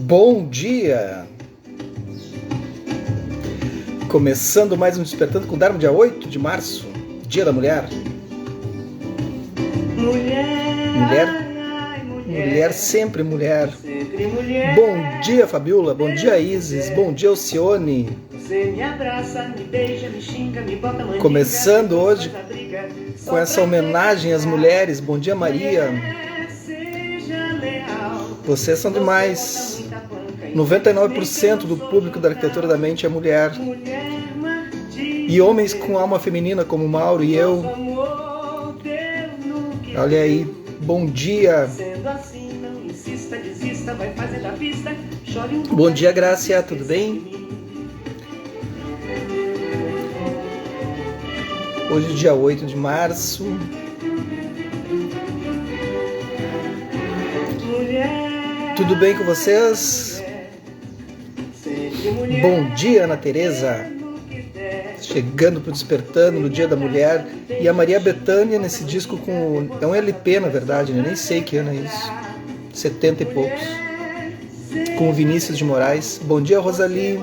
Bom dia! Começando mais um Despertando com o Dharma, dia 8 de março, Dia da Mulher. Mulher, sempre mulher. Sempre mulher. Bom dia, Fabiola. Bom dia, Isis. Bom dia, Alcione. Você me abraça, me beija, me xinga, me bota mandinga. Começando hoje com essa homenagem às mulheres. Bom dia, Maria. Vocês são demais. 99% do público da Arquitetura da Mente é mulher. E homens com alma feminina como Mauro e eu. Olha aí, bom dia. Bom dia, Grácia, tudo bem? Hoje, dia 8 de março. Tudo bem com vocês? Bom dia, Ana Tereza. Chegando para o Despertando no Dia da Mulher. E a Maria Bethânia nesse disco com... É um LP, na verdade, né? Nem sei que ano é isso. 70 e poucos. Com o Vinícius de Moraes. Bom dia, Rosalie.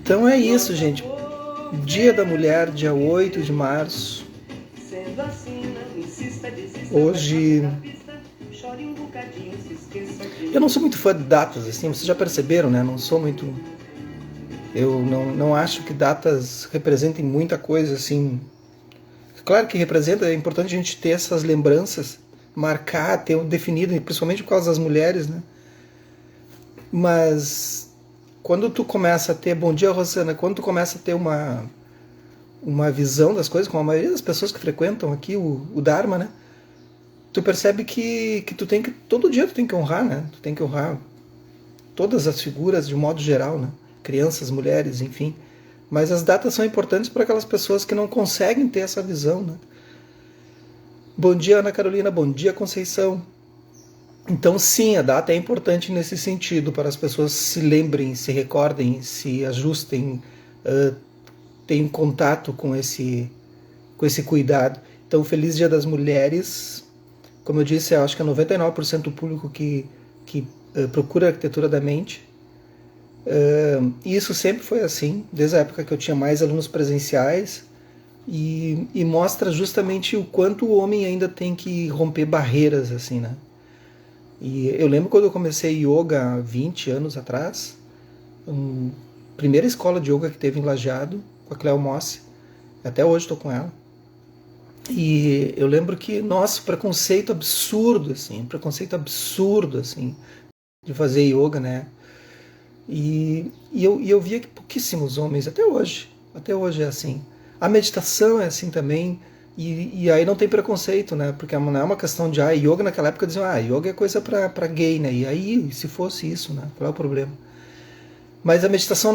Então é isso, gente. Dia da Mulher, dia 8 de março. Hoje... Eu não sou muito fã de datas, assim, vocês já perceberam, né? Não sou muito... Eu não acho que datas representem muita coisa, assim... Claro que representa, é importante a gente ter essas lembranças, marcar, ter um definido, principalmente por causa das mulheres, né? Mas quando tu começa a ter... Bom dia, Rosana. Quando tu começa a ter uma visão das coisas, como a maioria das pessoas que frequentam aqui o Dharma, né? Tu percebe que tu tem que... Todo dia tu tem que honrar, né? Tu tem que honrar todas as figuras de um modo geral, né? Crianças, mulheres, enfim. Mas as datas são importantes para aquelas pessoas que não conseguem ter essa visão, né? Bom dia, Ana Carolina. Bom dia, Conceição. Então, sim, a data é importante nesse sentido, para as pessoas se lembrem, se recordem, se ajustem, tenham contato com esse cuidado. Então, feliz Dia das Mulheres. Como eu disse, eu acho que é 99% do público que procura a Arquitetura da Mente. E isso sempre foi assim, desde a época que eu tinha mais alunos presenciais, e mostra justamente o quanto o homem ainda tem que romper barreiras, assim, né? E eu lembro quando eu comecei yoga há 20 anos atrás, primeira escola de yoga que teve em Lajeado, com a Cleo Mossi, até hoje estou com ela. E eu lembro que, nossa, preconceito absurdo, assim, de fazer yoga, né? E eu via que pouquíssimos homens, até hoje é assim. A meditação é assim também, e aí não tem preconceito, né? Porque não é uma questão de, yoga naquela época diziam, yoga é coisa pra gay, né? E aí, se fosse isso, né? Qual é o problema? Mas a meditação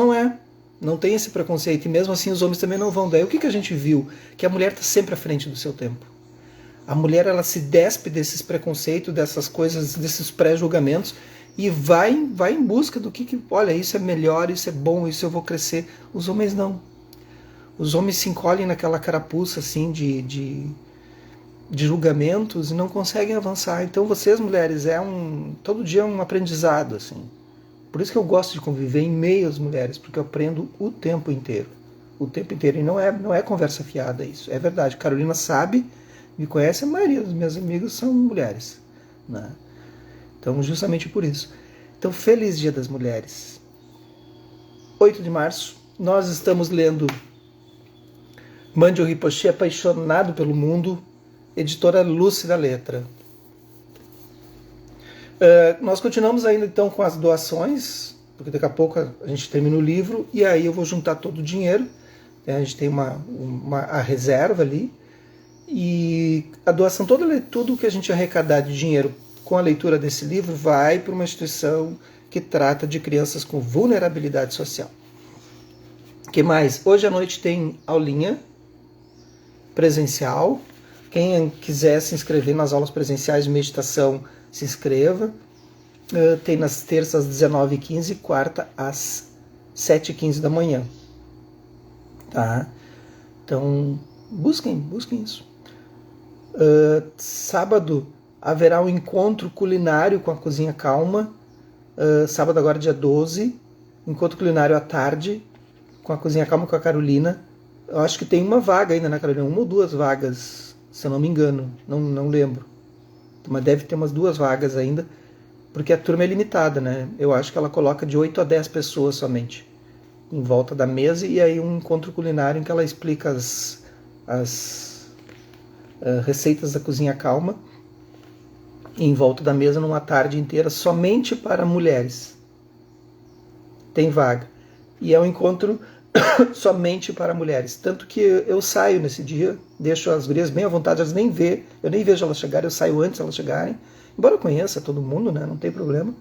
não tem esse preconceito, e mesmo assim os homens também não vão. Daí o que a gente viu? Que a mulher está sempre à frente do seu tempo. A mulher, ela se despe desses preconceitos, dessas coisas, desses pré-julgamentos, e vai em busca do que olha, isso é melhor, isso é bom, isso eu vou crescer. Os homens não. Os homens se encolhem naquela carapuça assim de julgamentos e não conseguem avançar. Então vocês, mulheres, todo dia é um aprendizado, assim. Por isso que eu gosto de conviver em meio às mulheres, porque eu aprendo o tempo inteiro. O tempo inteiro. E não é conversa fiada isso. É verdade. Carolina sabe, me conhece, a maioria dos meus amigos são mulheres, né? Então, justamente por isso. Então, feliz Dia das Mulheres. 8 de março, nós estamos lendo Mandio Rinpoche, Apaixonado pelo Mundo, editora Lúcida Letra. Nós continuamos ainda então com as doações, porque daqui a pouco a gente termina o livro, e aí eu vou juntar todo o dinheiro, né? A gente tem a reserva ali, e a doação, tudo que a gente arrecadar de dinheiro com a leitura desse livro vai para uma instituição que trata de crianças com vulnerabilidade social. O que mais? Hoje à noite tem aulinha presencial. Quem quiser se inscrever nas aulas presenciais de meditação, se inscreva. Tem nas terças às 19h15 e quarta às 7h15 da manhã. Tá? Então, busquem isso. Sábado haverá um encontro culinário com a Cozinha Calma. Sábado agora dia 12. Encontro culinário à tarde com a Cozinha Calma com a Carolina. Eu acho que tem uma vaga ainda na Carolina, 1 ou 2 vagas, se eu não me engano, não lembro. Mas deve ter umas 2 vagas ainda, porque a turma é limitada, né? Eu acho que ela coloca de 8 a 10 pessoas somente em volta da mesa, e aí um encontro culinário em que ela explica as receitas da Cozinha Calma em volta da mesa numa tarde inteira, somente para mulheres. Tem vaga. E é um encontro somente para mulheres. Tanto que eu saio nesse dia, deixo as gurias bem à vontade, elas nem vê, eu nem vejo elas chegarem, eu saio antes elas chegarem. Embora eu conheça todo mundo, né, não tem problema.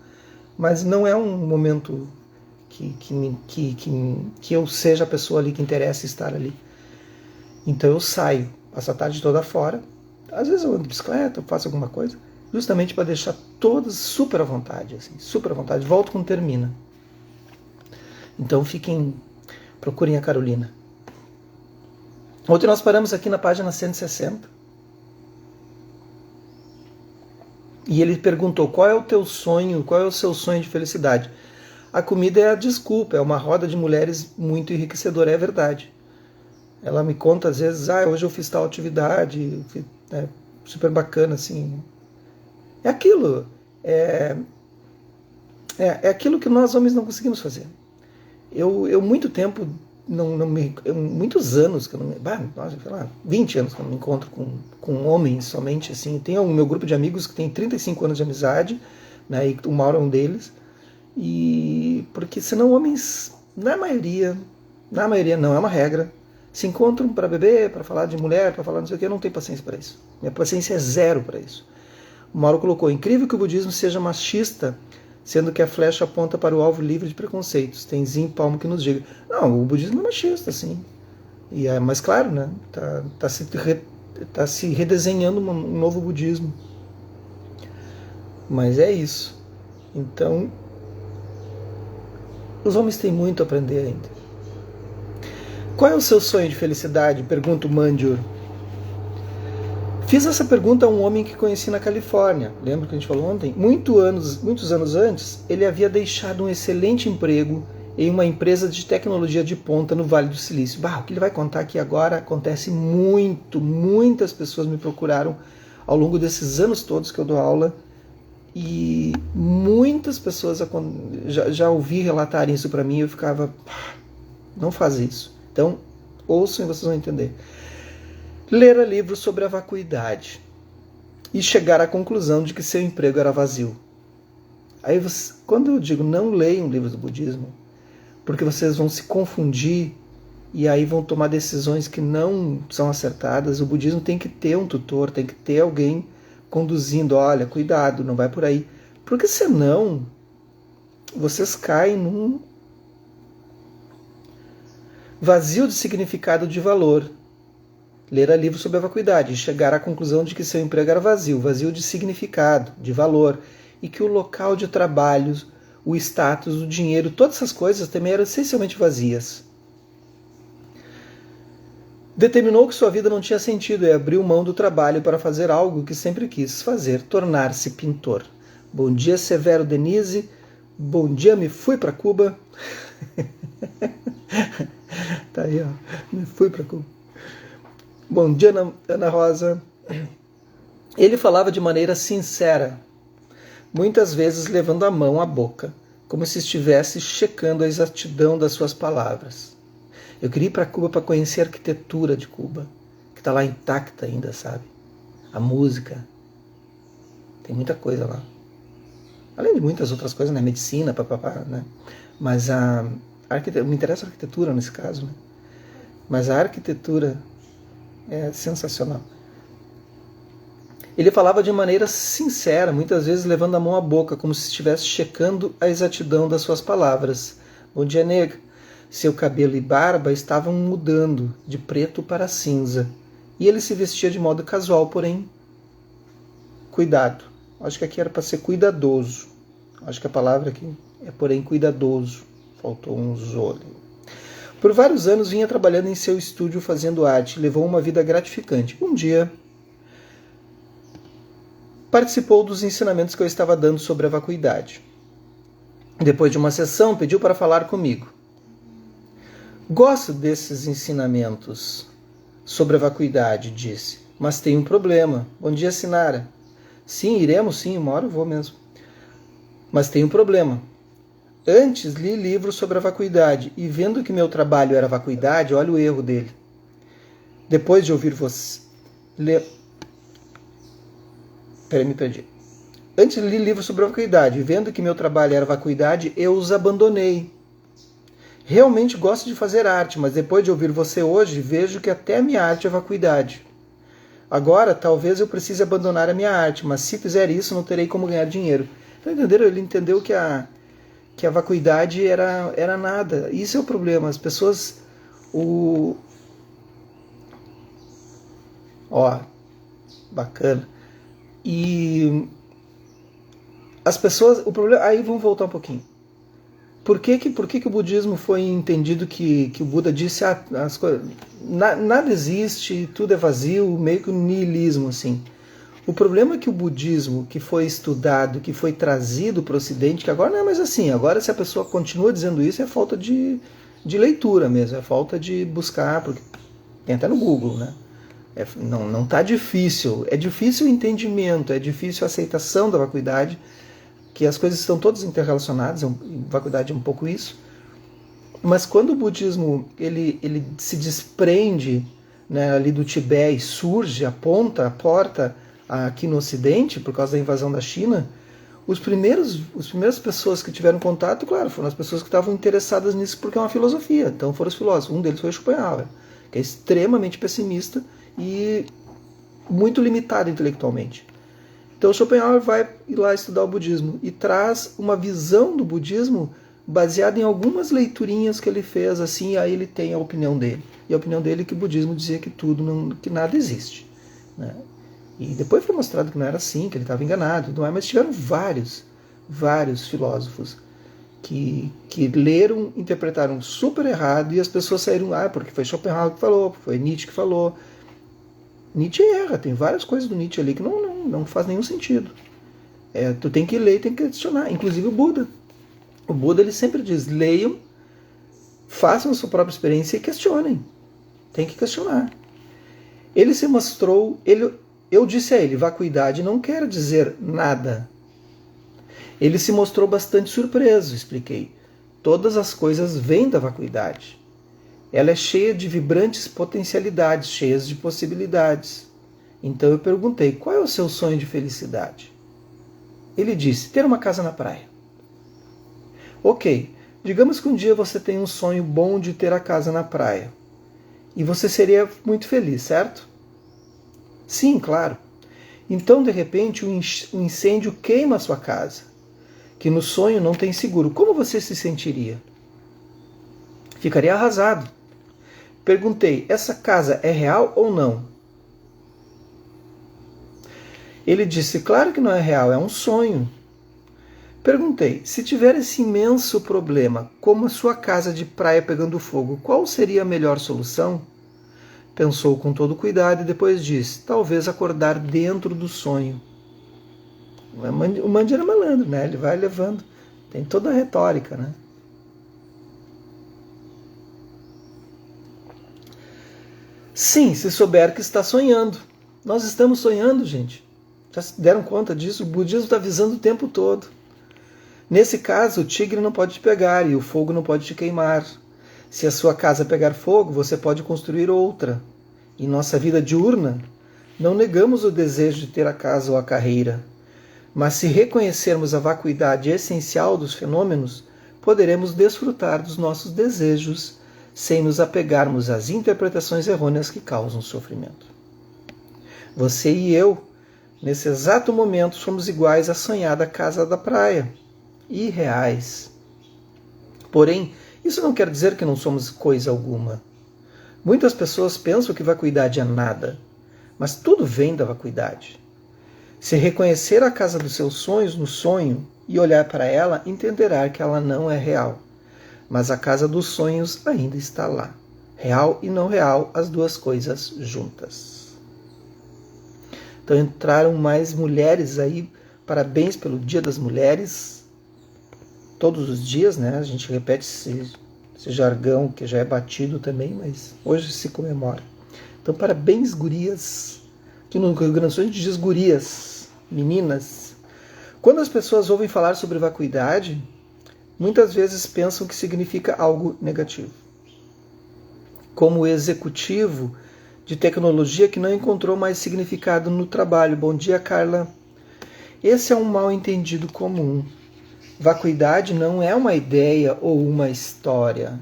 Mas não é um momento que eu seja a pessoa ali que interessa estar ali. Então eu saio, passo a tarde toda fora. Às vezes eu ando de bicicleta, eu faço alguma coisa, justamente para deixar todas super à vontade, assim, super à vontade. Volto quando termina. Então procurem a Carolina. Ontem nós paramos aqui na página 160. E ele perguntou: qual é o teu sonho, qual é o seu sonho de felicidade? A comida é a desculpa, é uma roda de mulheres muito enriquecedora, é verdade. Ela me conta às vezes: hoje eu fiz tal atividade, super bacana, assim. É aquilo, é aquilo que nós homens não conseguimos fazer. Eu muito tempo, muitos anos que eu não, sei lá, 20 anos que eu não me encontro com homens somente, assim. Tenho o meu grupo de amigos que tem 35 anos de amizade, né, e o Mauro é um deles. E porque senão homens, na maioria não, é uma regra, se encontram para beber, para falar de mulher, para falar não sei o que. Eu não tenho paciência para isso. Minha paciência é zero para isso. O Mauro colocou: incrível que o budismo seja machista, sendo que a flecha aponta para o alvo livre de preconceitos. Tem Zinho Palmo que nos diga. Não, o budismo é machista, sim. Mas claro, né? Tá se redesenhando um novo budismo. Mas é isso. Então, os homens têm muito a aprender ainda. Qual é o seu sonho de felicidade? Pergunta o Mandiur. Fiz essa pergunta a um homem que conheci na Califórnia. Lembra que a gente falou ontem? Muitos anos antes, ele havia deixado um excelente emprego em uma empresa de tecnologia de ponta no Vale do Silício. O que ele vai contar aqui agora acontece muito. Muitas pessoas me procuraram ao longo desses anos todos que eu dou aula, e muitas pessoas já ouvi relatarem isso para mim, e eu ficava: não faz isso. Então, ouçam e vocês vão entender. Ler livros sobre a vacuidade e chegar à conclusão de que seu emprego era vazio. Aí, quando eu digo não leiam livros do budismo, porque vocês vão se confundir e aí vão tomar decisões que não são acertadas. O budismo tem que ter um tutor, tem que ter alguém conduzindo. Olha, cuidado, não vai por aí. Porque senão vocês caem num vazio de significado, de valor. Ler livros sobre a vacuidade e chegar à conclusão de que seu emprego era vazio de significado, de valor, e que o local de trabalho, o status, o dinheiro, todas essas coisas também eram essencialmente vazias. Determinou que sua vida não tinha sentido e abriu mão do trabalho para fazer algo que sempre quis fazer: tornar-se pintor. Bom dia, Severo Denise. Bom dia, me fui para Cuba. Tá aí, ó. Me fui para Cuba. Bom dia, Ana Rosa. Ele falava de maneira sincera, muitas vezes levando a mão à boca, como se estivesse checando a exatidão das suas palavras. Eu queria ir para Cuba para conhecer a arquitetura de Cuba, que está lá intacta ainda, sabe? A música. Tem muita coisa lá. Além de muitas outras coisas, né? Medicina, né? Mas me interessa a arquitetura nesse caso, né? Mas a arquitetura é sensacional. Ele falava de maneira sincera, muitas vezes levando a mão à boca, como se estivesse checando a exatidão das suas palavras. Bom dia, nega. Seu cabelo e barba estavam mudando de preto para cinza, e ele se vestia de modo casual, porém cuidado. Acho que aqui era para ser cuidadoso. Acho que a palavra aqui é porém cuidadoso. Faltou um zolho. Por vários anos vinha trabalhando em seu estúdio fazendo arte. Levou uma vida gratificante. Um dia, participou dos ensinamentos que eu estava dando sobre a vacuidade. Depois de uma sessão, pediu para falar comigo. Gosto desses ensinamentos sobre a vacuidade, disse, mas tem um problema. Bom dia, Sinara. Sim, iremos, sim, uma hora eu vou mesmo. Mas tem um problema. Antes li livros sobre a vacuidade e vendo que meu trabalho era vacuidade, olha o erro dele. Depois de ouvir você... Peraí, me perdi. Antes li livros sobre a vacuidade e vendo que meu trabalho era vacuidade, eu os abandonei. Realmente gosto de fazer arte, mas depois de ouvir você hoje, vejo que até a minha arte é vacuidade. Agora, talvez eu precise abandonar a minha arte, mas se fizer isso, não terei como ganhar dinheiro. Então, entenderam? Ele entendeu que a vacuidade era nada. Isso é o problema. As pessoas... bacana. E as pessoas... O problema... Aí vamos voltar um pouquinho. Por que o budismo foi entendido que o Buda disse as coisas, nada existe, tudo é vazio, meio que um niilismo, assim. O problema é que o budismo que foi estudado, que foi trazido para o Ocidente, que agora não é mais assim, agora se a pessoa continua dizendo isso é falta de leitura mesmo, é falta de buscar, porque tem até no Google, né? Não está difícil, é difícil o entendimento, é difícil a aceitação da vacuidade, que as coisas estão todas interrelacionadas, vacuidade é um pouco isso, mas quando o budismo ele se desprende, né, ali do Tibete e surge, aponta a porta aqui no Ocidente, por causa da invasão da China, as primeiras pessoas que tiveram contato, claro, foram as pessoas que estavam interessadas nisso porque é uma filosofia, então foram os filósofos, um deles foi Schopenhauer, que é extremamente pessimista e muito limitado intelectualmente. Então Schopenhauer vai ir lá estudar o budismo e traz uma visão do budismo baseada em algumas leiturinhas que ele fez, assim, e aí ele tem a opinião dele. E a opinião dele é que o budismo dizia que que nada existe, né? E depois foi mostrado que não era assim, que ele estava enganado, não é? Mas tiveram vários filósofos que leram, interpretaram super errado e as pessoas saíram, porque foi Schopenhauer que falou, foi Nietzsche que falou. Nietzsche erra, tem várias coisas do Nietzsche ali que não faz nenhum sentido. Tu tem que ler e tem que questionar. Inclusive o Buda. O Buda ele sempre diz, leiam, façam a sua própria experiência e questionem. Tem que questionar. Ele se mostrou... Eu disse a ele, vacuidade não quer dizer nada. Ele se mostrou bastante surpreso, expliquei. Todas as coisas vêm da vacuidade. Ela é cheia de vibrantes potencialidades, cheias de possibilidades. Então eu perguntei, qual é o seu sonho de felicidade? Ele disse, ter uma casa na praia. Ok, digamos que um dia você tem um sonho bom de ter a casa na praia. E você seria muito feliz, certo? Sim, claro. Então, de repente, um incêndio queima a sua casa, que no sonho não tem seguro. Como você se sentiria? Ficaria arrasado. Perguntei, essa casa é real ou não? Ele disse, claro que não é real, é um sonho. Perguntei, se tiver esse imenso problema, como a sua casa de praia pegando fogo, qual seria a melhor solução? Pensou com todo cuidado e depois disse, talvez acordar dentro do sonho. O Mandir é malandro, né? Ele vai levando, tem toda a retórica, né? Sim, se souber que está sonhando. Nós estamos sonhando, gente. Já se deram conta disso? O budismo está avisando o tempo todo. Nesse caso, o tigre não pode te pegar e o fogo não pode te queimar. Se a sua casa pegar fogo, você pode construir outra. Em nossa vida diurna, não negamos o desejo de ter a casa ou a carreira. Mas se reconhecermos a vacuidade essencial dos fenômenos, poderemos desfrutar dos nossos desejos sem nos apegarmos às interpretações errôneas que causam sofrimento. Você e eu, nesse exato momento, somos iguais à sonhada casa da praia, irreais. Porém, isso não quer dizer que não somos coisa alguma. Muitas pessoas pensam que vacuidade é nada, mas tudo vem da vacuidade. Se reconhecer a casa dos seus sonhos no sonho e olhar para ela, entenderá que ela não é real. Mas a casa dos sonhos ainda está lá. Real e não real, as duas coisas juntas. Então entraram mais mulheres aí, parabéns pelo Dia das Mulheres, todos os dias, né? A gente repete esse jargão que já é batido também, mas hoje se comemora. Então parabéns, gurias. Aqui no Rio Grande do Sul a gente diz gurias, meninas. Quando as pessoas ouvem falar sobre vacuidade, muitas vezes pensam que significa algo negativo. Como o executivo de tecnologia que não encontrou mais significado no trabalho. Bom dia, Carla. Esse é um mal-entendido comum. Vacuidade não é uma ideia ou uma história.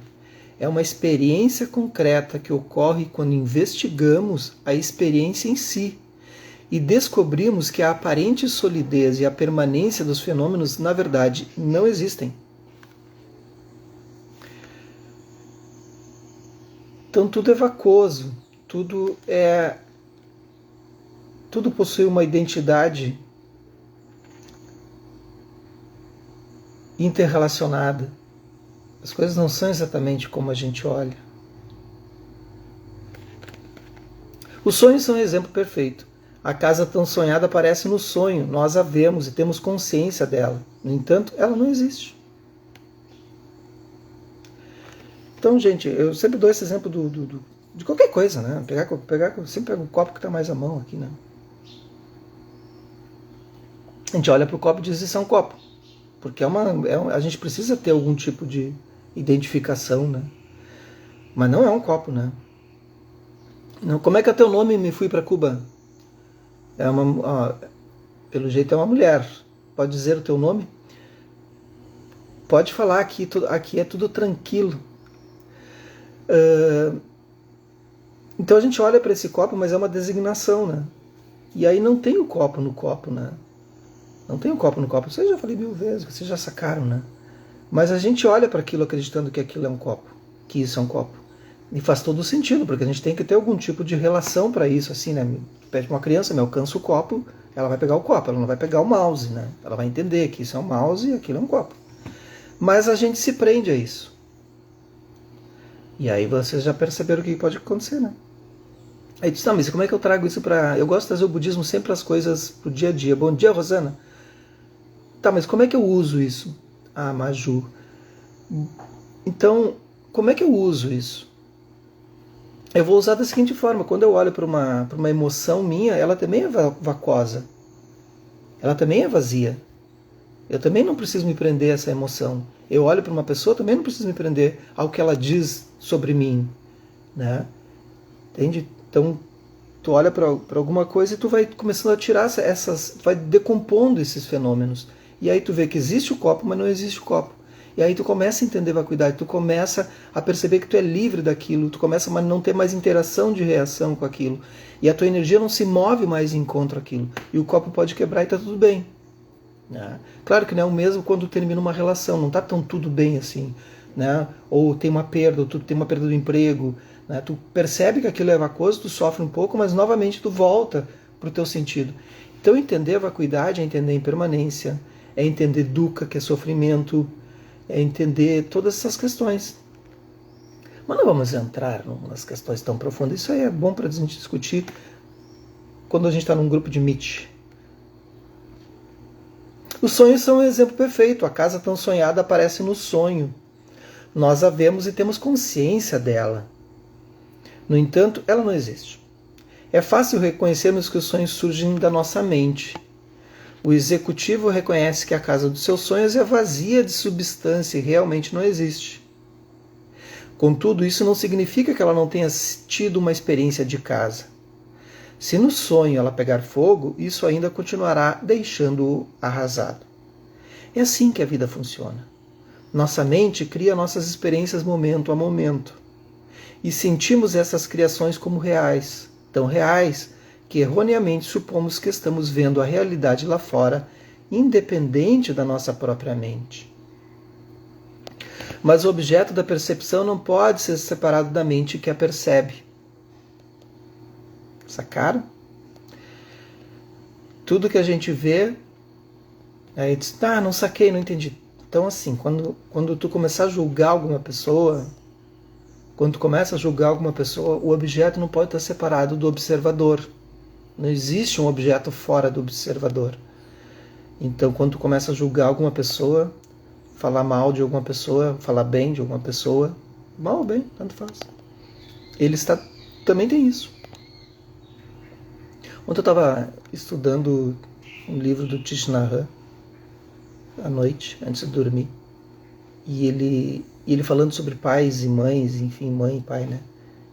É uma experiência concreta que ocorre quando investigamos a experiência em si e descobrimos que a aparente solidez e a permanência dos fenômenos, na verdade, não existem. Então tudo é vacuoso, tudo possui uma identidade interrelacionada. As coisas não são exatamente como a gente olha. Os sonhos são um exemplo perfeito. A casa tão sonhada aparece no sonho, nós a vemos e temos consciência dela. No entanto, ela não existe. Então, gente, eu sempre dou esse exemplo de qualquer coisa, né? Eu sempre pego o copo que está mais à mão aqui, né? A gente olha para o copo e diz isso é um copo. Porque a gente precisa ter algum tipo de identificação, né? Mas não é um copo, né? Não, como é que é teu nome, Me Fui para Cuba? Pelo jeito é uma mulher. Pode dizer o teu nome? Pode falar, aqui é tudo tranquilo. Então a gente olha para esse copo, mas é uma designação, né? E aí não tem o copo no copo, né? Não tem o copo no copo. Vocês já falei 1000 vezes, vocês já sacaram, né? Mas a gente olha para aquilo acreditando que aquilo é um copo, que isso é um copo. E faz todo sentido, porque a gente tem que ter algum tipo de relação para isso, assim, né? Pede para uma criança, me alcança o copo, ela vai pegar o copo, ela não vai pegar o mouse, né? Ela vai entender que isso é um mouse e aquilo é um copo. Mas a gente se prende a isso. E aí vocês já perceberam o que pode acontecer, né? Aí diz, mas como é que eu trago isso para... Eu gosto de trazer o budismo sempre as coisas pro dia a dia. Bom dia, Rosana. Tá, mas como é que eu uso isso? Ah, Maju. Então, como é que eu uso isso? Eu vou usar da seguinte forma. Quando eu olho para uma emoção minha, ela também é vacuosa. Ela também é vazia. Eu também não preciso me prender a essa emoção. Eu olho para uma pessoa, também não preciso me prender ao que ela diz sobre mim, né? Entende? Então, tu olha para alguma coisa e tu vai começando a tirar vai decompondo esses fenômenos. E aí tu vê que existe o copo, mas não existe o copo. E aí tu começa a entender vacuidade, tu começa a perceber que tu é livre daquilo, tu começa a não ter mais interação de reação com aquilo. E a tua energia não se move mais em encontro àquilo. E o copo pode quebrar e tá tudo bem. Né? Claro que não é o mesmo quando termina uma relação, não tá tão tudo bem assim. Né? Ou tem uma perda, ou tu tem uma perda do emprego. Né? Tu percebe que aquilo é vacuoso, tu sofre um pouco, mas novamente tu volta para o teu sentido. Então entender a vacuidade é entender a impermanência, é entender dukkha, que é sofrimento, é entender todas essas questões. Mas não vamos entrar nas questões tão profundas. Isso aí é bom para a gente discutir quando a gente está num grupo de meet. Os sonhos são um exemplo perfeito. A casa tão sonhada aparece no sonho. Nós a vemos e temos consciência dela. No entanto, ela não existe. É fácil reconhecermos que os sonhos surgem da nossa mente. O executivo reconhece que a casa dos seus sonhos é vazia de substância e realmente não existe. Contudo, isso não significa que ela não tenha tido uma experiência de casa. Se no sonho ela pegar fogo, isso ainda continuará deixando-o arrasado. É assim que a vida funciona. Nossa mente cria nossas experiências momento a momento. E sentimos essas criações como reais, tão reais que erroneamente supomos que estamos vendo a realidade lá fora, independente da nossa própria mente. Mas o objeto da percepção não pode ser separado da mente que a percebe. Sacaram? Tudo que a gente vê, aí diz, não saquei, não entendi. Então assim, quando tu começar a julgar alguma pessoa, o objeto não pode estar separado do observador. Não existe um objeto fora do observador. Então, quando tu começa a julgar alguma pessoa, falar mal de alguma pessoa, falar bem de alguma pessoa, mal ou bem, tanto faz. Ele também tem isso. Ontem eu estava estudando um livro do Thich Nhat Hanh, à noite, antes de dormir. E ele falando sobre pais e mães, enfim, mãe e pai, né?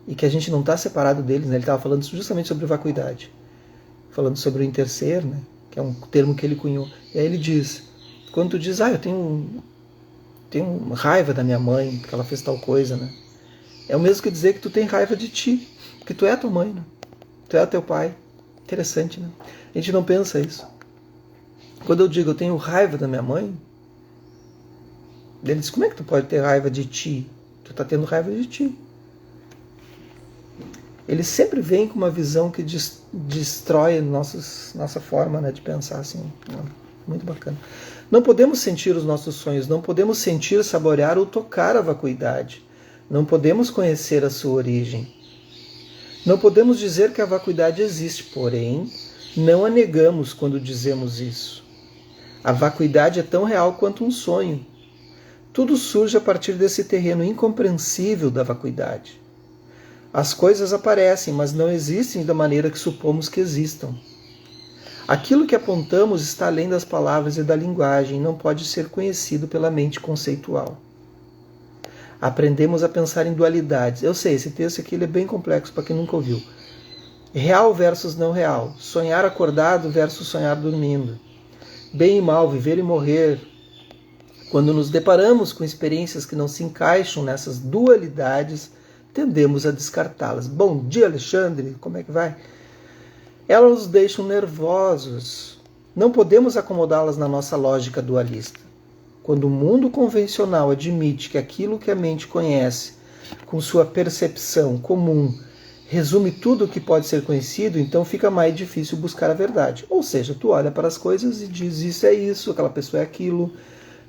E que a gente não está separado deles, né? Ele estava falando justamente sobre vacuidade. Falando sobre o interser, né? Que é um termo que ele cunhou. E aí ele diz, quando tu diz, eu tenho raiva da minha mãe, porque ela fez tal coisa, né? É o mesmo que dizer que tu tem raiva de ti, porque tu é a tua mãe, né? Tu é teu pai. Interessante, né? A gente não pensa isso. Quando eu digo eu tenho raiva da minha mãe, ele diz, como é que tu pode ter raiva de ti? Tu está tendo raiva de ti. Ele sempre vem com uma visão que destrói nossa forma, né, de pensar assim. Muito bacana. Não podemos sentir os nossos sonhos, não podemos sentir, saborear ou tocar a vacuidade. Não podemos conhecer a sua origem. Não podemos dizer que a vacuidade existe, porém, não a negamos quando dizemos isso. A vacuidade é tão real quanto um sonho. Tudo surge a partir desse terreno incompreensível da vacuidade. As coisas aparecem, mas não existem da maneira que supomos que existam. Aquilo que apontamos está além das palavras e da linguagem, não pode ser conhecido pela mente conceitual. Aprendemos a pensar em dualidades. Eu sei, esse texto aqui ele é bem complexo para quem nunca ouviu. Real versus não real. Sonhar acordado versus sonhar dormindo. Bem e mal, viver e morrer. Quando nos deparamos com experiências que não se encaixam nessas dualidades, tendemos a descartá-las. Bom dia, Alexandre, como é que vai? Elas nos deixam nervosos. Não podemos acomodá-las na nossa lógica dualista. Quando o mundo convencional admite que aquilo que a mente conhece, com sua percepção comum, resume tudo o que pode ser conhecido, então fica mais difícil buscar a verdade. Ou seja, tu olha para as coisas e diz isso é isso, aquela pessoa é aquilo,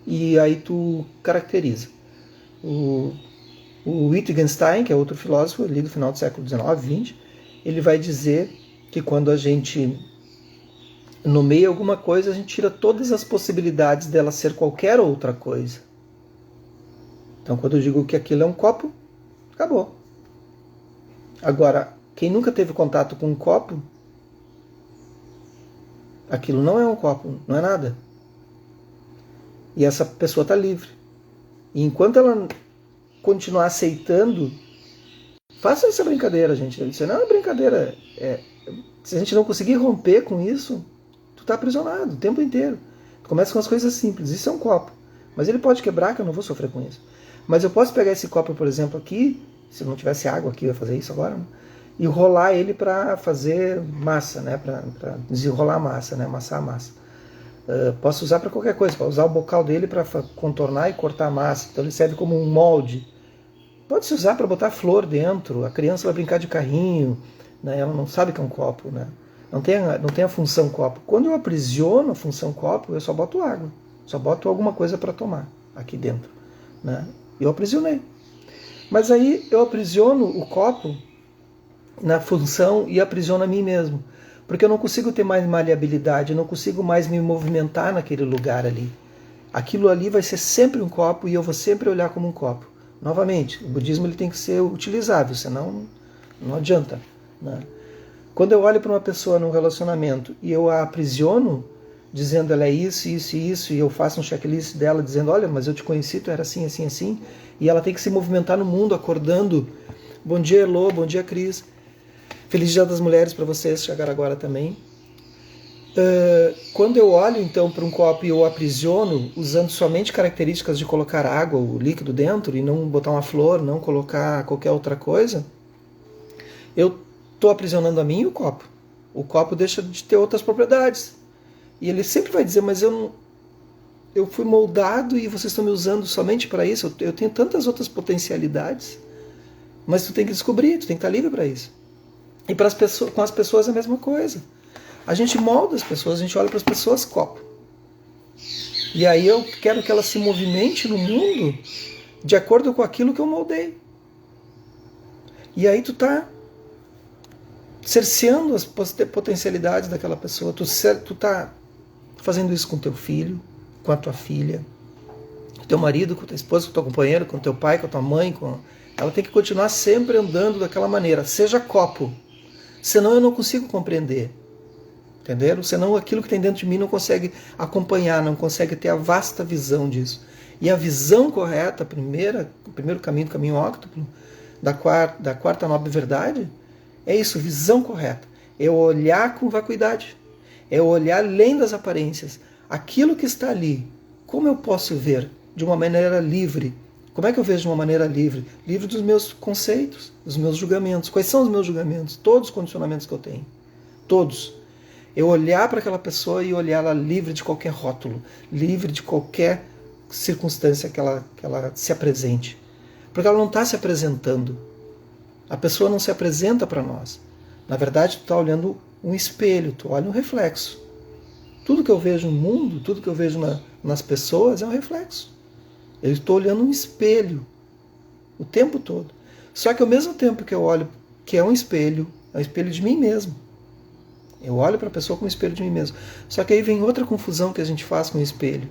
e aí tu caracteriza. O Wittgenstein, que é outro filósofo ali do final do século XIX, XX, ele vai dizer que quando a gente nomeia alguma coisa, a gente tira todas as possibilidades dela ser qualquer outra coisa. Então, quando eu digo que aquilo é um copo, acabou. Agora, quem nunca teve contato com um copo, aquilo não é um copo, não é nada. E essa pessoa está livre. E enquanto ela continuar aceitando, faça essa brincadeira, gente. Isso não é uma brincadeira. Se a gente não conseguir romper com isso, tu está aprisionado o tempo inteiro. Tu começa com as coisas simples. Isso é um copo. Mas ele pode quebrar, que eu não vou sofrer com isso. Mas eu posso pegar esse copo, por exemplo, aqui, se não tivesse água aqui, eu ia fazer isso agora, né? E rolar ele para fazer massa, né? Para desenrolar a massa, né? Amassar a massa. Posso usar para qualquer coisa. Posso usar o bocal dele para contornar e cortar a massa. Então ele serve como um molde. Pode-se usar para botar flor dentro. A criança vai brincar de carrinho, né? Ela não sabe que é um copo, né? Não tem a função copo. Quando eu aprisiono a função copo, eu só boto água. Só boto alguma coisa para tomar aqui dentro, né? Eu aprisionei. Mas aí eu aprisiono o copo na função e aprisiono a mim mesmo. Porque eu não consigo ter mais maleabilidade, eu não consigo mais me movimentar naquele lugar ali. Aquilo ali vai ser sempre um copo e eu vou sempre olhar como um copo. Novamente, o budismo ele tem que ser utilizável, senão não adianta, né? Quando eu olho para uma pessoa num relacionamento e eu a aprisiono, dizendo ela é isso, isso e isso, e eu faço um checklist dela dizendo, olha, mas eu te conheci, tu era assim, assim, assim, e ela tem que se movimentar no mundo acordando. Bom dia, Elô, bom dia, Cris. Feliz Dia das Mulheres para vocês, chegaram agora também. Quando eu olho então para um copo e eu aprisiono, usando somente características de colocar água, o líquido dentro, e não botar uma flor, não colocar qualquer outra coisa, eu estou aprisionando a mim e o copo. O copo deixa de ter outras propriedades. E ele sempre vai dizer, mas eu fui moldado e vocês estão me usando somente para isso. Eu tenho tantas outras potencialidades. Mas tu tem que descobrir, tu tem que estar livre para isso. E com as pessoas é a mesma coisa. A gente molda as pessoas, a gente olha para as pessoas copo. E aí eu quero que elas se movimentem no mundo de acordo com aquilo que eu moldei. E aí tu tá cerceando as potencialidades daquela pessoa. Tu está fazendo isso com teu filho, com a tua filha, com teu marido, com tua esposa, com teu companheiro, com teu pai, com a tua mãe. Ela tem que continuar sempre andando daquela maneira. Seja copo. Senão eu não consigo compreender. Entenderam? Senão aquilo que tem dentro de mim não consegue acompanhar, não consegue ter a vasta visão disso. E a visão correta, o primeiro caminho, o caminho óctuplo, da quarta nobre verdade, é isso, visão correta. É olhar com vacuidade. É olhar além das aparências. Aquilo que está ali, como eu posso ver de uma maneira livre? Como é que eu vejo de uma maneira livre? Livre dos meus conceitos, dos meus julgamentos. Quais são os meus julgamentos? Todos os condicionamentos que eu tenho. Todos. Eu olhar para aquela pessoa e olhar ela livre de qualquer rótulo, livre de qualquer circunstância que ela se apresente. Porque ela não está se apresentando. A pessoa não se apresenta para nós. Na verdade, tu está olhando um espelho, tu olha um reflexo. Tudo que eu vejo no mundo, tudo que eu vejo nas pessoas é um reflexo. Eu estou olhando um espelho o tempo todo. Só que ao mesmo tempo que eu olho que é um espelho de mim mesmo. Eu olho para a pessoa como um espelho de mim mesmo. Só que aí vem outra confusão que a gente faz com o espelho.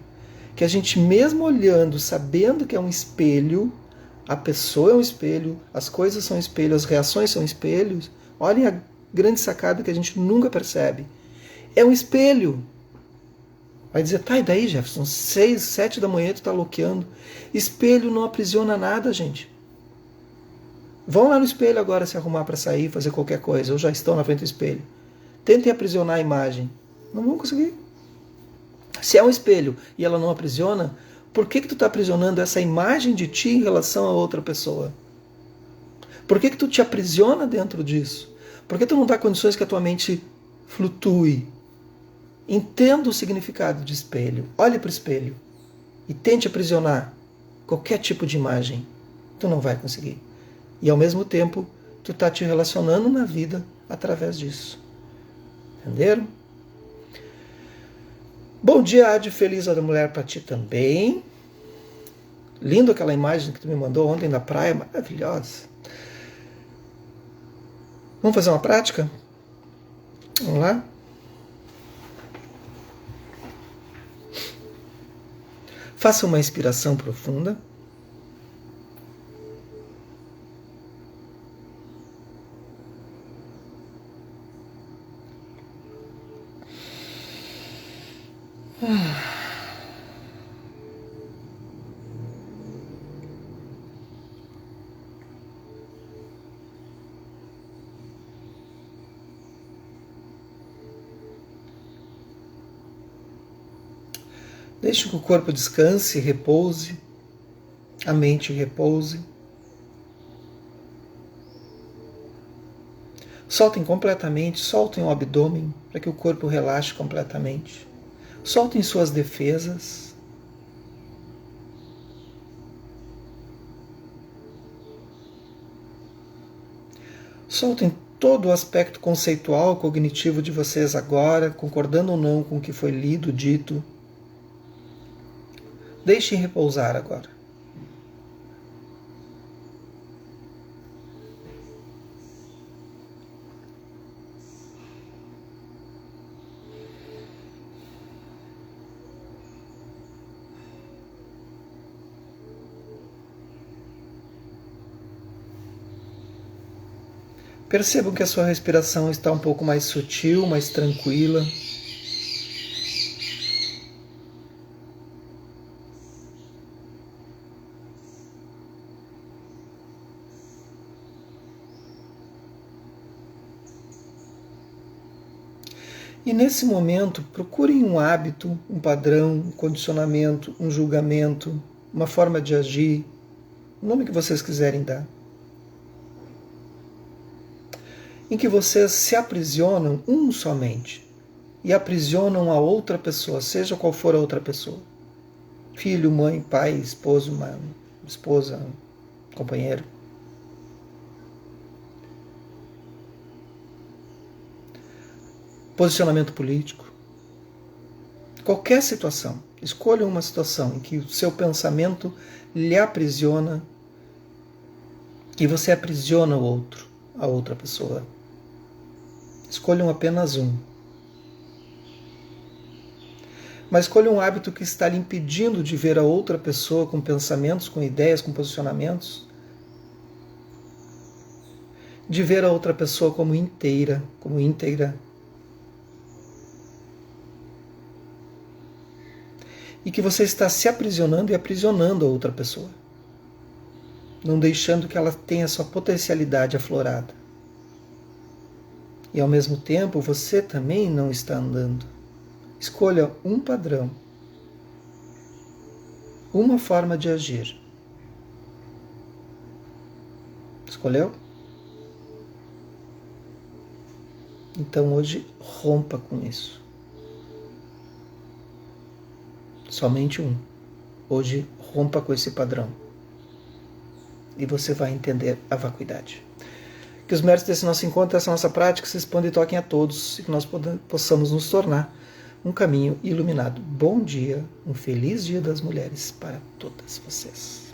Que a gente mesmo olhando, sabendo que é um espelho, a pessoa é um espelho, as coisas são espelho, as reações são espelhos. Olhem a grande sacada que a gente nunca percebe. É um espelho. Vai dizer, tá, e daí, Jefferson? 6, 7 da manhã tu tá loqueando. Espelho não aprisiona nada, gente. Vão lá no espelho agora se arrumar para sair, fazer qualquer coisa, ou já estão na frente do espelho. Tentem aprisionar a imagem. Não vão conseguir. Se é um espelho e ela não aprisiona, por que tu está aprisionando essa imagem de ti em relação a outra pessoa? Por que tu te aprisiona dentro disso? Por que tu não dá condições que a tua mente flutue? Entenda o significado de espelho. Olhe para o espelho e tente aprisionar qualquer tipo de imagem. Tu não vai conseguir. E ao mesmo tempo, tu está te relacionando na vida através disso. Entenderam? Bom dia, Adi, feliz Hora da Mulher para ti também. Lindo aquela imagem que tu me mandou ontem da praia, maravilhosa. Vamos fazer uma prática? Vamos lá? Faça uma inspiração profunda. Deixe que o corpo descanse, repouse, a mente repouse. Soltem completamente, soltem o abdômen para que o corpo relaxe completamente. Soltem suas defesas. Soltem todo o aspecto conceitual, cognitivo de vocês agora, concordando ou não com o que foi lido, dito. Deixem repousar agora. Percebam que a sua respiração está um pouco mais sutil, mais tranquila. E nesse momento, procurem um hábito, um padrão, um condicionamento, um julgamento, uma forma de agir, o nome que vocês quiserem dar, em que vocês se aprisionam somente e aprisionam a outra pessoa, seja qual for a outra pessoa. Filho, mãe, pai, esposo, esposa, companheiro. Posicionamento político. Qualquer situação. Escolha uma situação em que o seu pensamento lhe aprisiona e você aprisiona o outro, a outra pessoa. Escolham apenas um. Mas escolha um hábito que está lhe impedindo de ver a outra pessoa com pensamentos, com ideias, com posicionamentos. De ver a outra pessoa como inteira, como íntegra. E que você está se aprisionando e aprisionando a outra pessoa. Não deixando que ela tenha sua potencialidade aflorada. E ao mesmo tempo você também não está andando. Escolha um padrão, uma forma de agir. Escolheu? Então hoje rompa com isso. Somente um. Hoje rompa com esse padrão. E você vai entender a vacuidade. Que os méritos desse nosso encontro, dessa nossa prática, se expandam e toquem a todos e que nós possamos nos tornar um caminho iluminado. Bom dia, um feliz Dia das Mulheres para todas vocês.